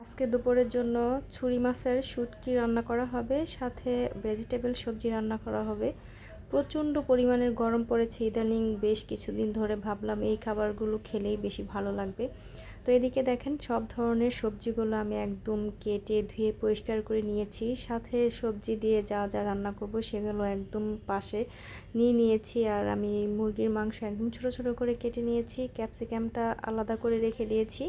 আজকে দুপুরের জন্য ছুরি মাছের শুটকি রান্না করা হবে, সাথে ভেজিটেবল সবজি রান্না করা হবে। প্রচণ্ড পরিমাণের গরম পড়েছে ইদানিং, বেশ কিছুদিন ধরে ভাবলাম এই খাবারগুলো খেলেই বেশি ভালো লাগবে। তো এদিকে দেখেন সব ধরনের সবজিগুলো আমি একদম কেটে ধুয়ে পরিষ্কার করে নিয়েছি, সাথে সবজি দিয়ে যা যা রান্না করব সেগুলো একদম পাশে নিয়ে নিয়েছি। আর আমি মুরগির মাংস একদম ছোট ছোট করে কেটে নিয়েছি, ক্যাপসিকামটা আলাদা করে রেখে দিয়েছি,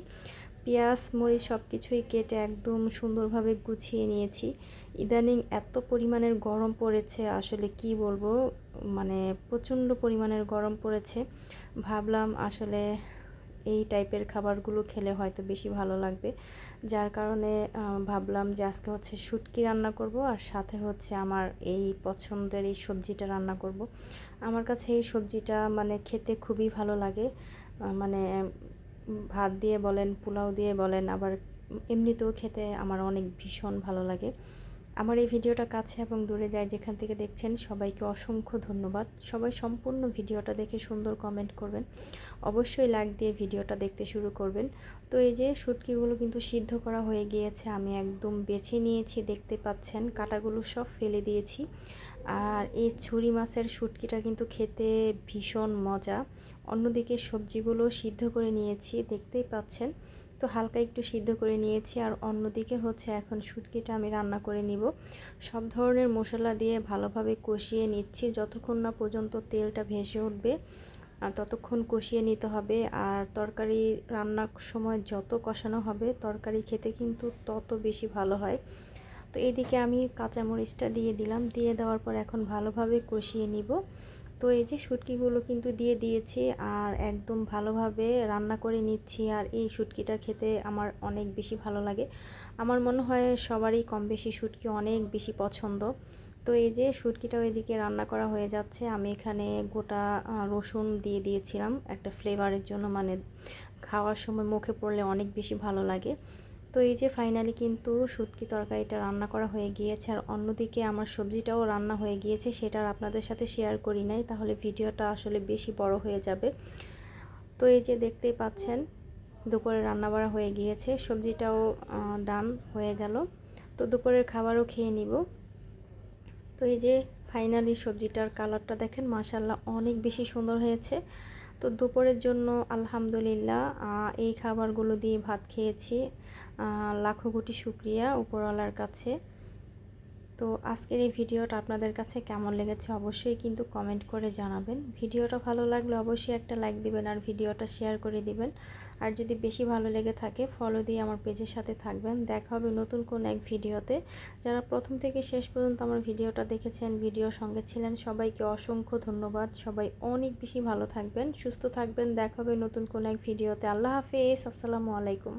পেঁয়াজ মরিচ সব কিছুই কেটে একদম সুন্দরভাবে গুছিয়ে নিয়েছি। ইদানিং এত পরিমাণের গরম পড়েছে, আসলে কি বলবো, মানে প্রচণ্ড পরিমাণের গরম পড়েছে। ভাবলাম আসলে এই টাইপের খাবারগুলো খেলে হয়তো বেশি ভালো লাগবে, যার কারণে ভাবলাম যে আজকে হচ্ছে শুটকি রান্না করব, আর সাথে হচ্ছে আমার এই পছন্দের এই সবজিটা রান্না করব। আমার কাছে এই সবজিটা মানে খেতে খুবই ভালো লাগে, মানে ভাত দিয়ে বলেন, পোলাও দিয়ে বলেন, আবার এমনিতেও খেতে আমার অনেক ভীষণ ভালো লাগে। আমার এই ভিডিওটা কাছে এবং দূরে যায় যেখান থেকে দেখছেন সবাইকে অসংখ্য ধন্যবাদ। সবাই সম্পূর্ণ ভিডিওটা দেখে সুন্দর কমেন্ট করবেন, অবশ্যই লাইক দিয়ে ভিডিওটা দেখতে শুরু করবেন। তো এই যে শুটকিগুলো কিন্তু সিদ্ধ করা হয়ে গিয়েছে, আমি একদম বেছে নিয়েছি, দেখতে পাচ্ছেন কাঁটাগুলো সব ফেলে দিয়েছি। আর এই ছুরি মাছের শুটকিটা কিন্তু খেতে ভীষণ মজা। অন্যদিকে সবজিগুলো সিদ্ধ করে নিয়েছি, দেখতেই পাচ্ছেন। তো হালকা একটু সিদ্ধ করে নিয়েছি, আর অন্যদিকে হচ্ছে এখন শুটকিটা আমি রান্না করে নিব। সব ধরনের মশলা দিয়ে ভালোভাবে কষিয়ে নিচ্ছি, যতক্ষণ না পর্যন্ত তেলটা ভেসে উঠবে ততক্ষণ কষিয়ে নিতে হবে। আর তরকারি রান্নার সময় যত কষানো হবে তরকারি খেতে কিন্তু তত বেশি ভালো হয়। তো এইদিকে আমি কাঁচামরিচটা দিয়ে দিলাম, দিয়ে দেওয়ার পর এখন ভালোভাবে কষিয়ে নিব। তো এই যে শুটকিগুলো কিন্তু দিয়ে দিয়েছি, আর একদম ভালোভাবে রান্না করে নিচ্ছি। আর এই শুটকিটা খেতে আমার অনেক বেশি ভালো লাগে, আমার মনে হয় সবারই কম বেশি শুটকি অনেক বেশি পছন্দ। তো এই যে শুটকিটাও এদিকে রান্না করা হয়ে যাচ্ছে, আমি এখানে গোটা রসুন দিয়ে দিয়েছিলাম একটা ফ্লেভারের জন্য, মানে খাওয়ার সময় মুখে পড়লে অনেক বেশি ভালো লাগে। তো এই যে ফাইনালি কিন্তু শুটকি তরকারিটা রান্না করা হয়ে গিয়েছে, আর অন্যদিকে আমার সবজিটাও রান্না হয়ে গিয়েছে, সেটা আর আপনাদের সাথে শেয়ার করি নাই, তাহলে ভিডিওটা আসলে বেশি বড় হয়ে যাবে। তো এই যে দেখতেই পাচ্ছেন দুপুরে রান্না বাড়া হয়ে গিয়েছে, সবজিটাও ডান হয়ে গেল। তো দুপুরের খাবারও খেয়ে নিব। তো এই যে ফাইনালি সবজিটার কালারটা দেখেন, মাশাল্লাহ অনেক বেশি সুন্দর হয়েছে। তো দুপুরের জন্য আলহামদুলিল্লাহ এই খাবারগুলো দিয়ে ভাত খেয়েছি, লাখো কোটি শুকরিয়া উপরওয়ালার কাছে। তো আজকের এই ভিডিওটা আপনাদের কাছে কেমন লেগেছে অবশ্যই কিন্তু কমেন্ট করে জানাবেন। ভিডিওটা ভালো লাগলে অবশ্যই একটা লাইক দিবেন, আর ভিডিওটা শেয়ার করে দিবেন। আর যদি বেশি ভালো লেগে থাকে ফলো দিয়ে আমার পেজের সাথে থাকবেন। দেখা হবে নতুন কোন এক ভিডিওতে। যারা প্রথম থেকে শেষ পর্যন্ত আমার ভিডিওটা দেখেছেন, ভিডিওর সঙ্গে ছিলেন, সবাইকে অসংখ্য ধন্যবাদ। সবাই অনেক বেশি ভালো থাকবেন, সুস্থ থাকবেন। দেখা হবে নতুন কোন এক ভিডিওতে। আল্লাহ হাফেজ, আসসালামু আলাইকুম।